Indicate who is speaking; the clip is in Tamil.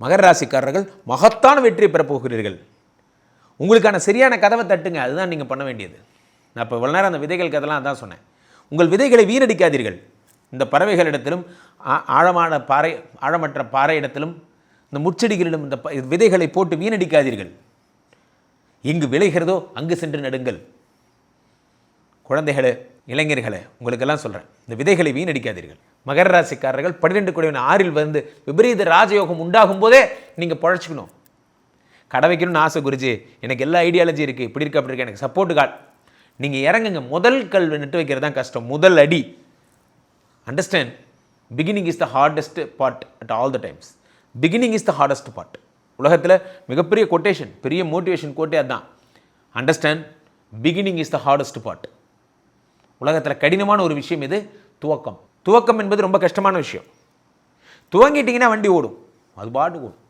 Speaker 1: மகர ராசிக்காரர்கள் மகத்தான வெற்றியை பெறப்போகிறீர்கள். உங்களுக்கான சரியான கதவை தட்டுங்க, அதுதான் நீங்கள் பண்ண வேண்டியது. நான் இப்போ இவ்வளோ நேரம் அந்த விதைகள் கதெல்லாம் அதான் சொன்னேன். உங்கள் விதைகளை வீணடிக்காதீர்கள். இந்த பறவைகளிடத்திலும் ஆழமற்ற பாறை இடத்திலும் இந்த முச்செடிகளிலும் இந்த விதைகளை போட்டு வீணடிக்காதீர்கள். எங்கு விளைகிறதோ அங்கு சென்று நடுங்கள். குழந்தைகளே, இளைஞர்களே, உங்களுக்கெல்லாம் சொல்கிறேன், இந்த விதைகளை வீணடிக்காதீர்கள். மகர ராசிக்காரர்கள் 12 குடைவன் 6 வந்து விபரீத ராஜயோகம் உண்டாகும் போதே நீங்கள் பழச்சிக்கணும். கடை வைக்கணும்னு ஆசை குருஜி, எனக்கு எல்லா ஐடியாலஜி இருக்குது, இப்படி இருக்கு அப்படி இருக்கு, எனக்கு சப்போர்ட்டு கால். நீங்கள் இறங்குங்க. முதல் கல் நட்டு வைக்கிறது தான் கஷ்டம், முதல் அடி. Understand, beginning is the hardest part at all the times. Beginning is the hardest part. உலகத்தில் மிகப்பெரிய கொட்டேஷன், பெரிய மோட்டிவேஷன் கோட்டே அதுதான். Understand, beginning is the hardest part. உலகத்தில் கடினமான ஒரு விஷயம் இது துவக்கம். துவக்கம் என்பது ரொம்ப கஷ்டமான விஷயம். துவங்கிட்டிங்கன்னா வண்டி ஓடும், அது பாட்டு ஓடும்.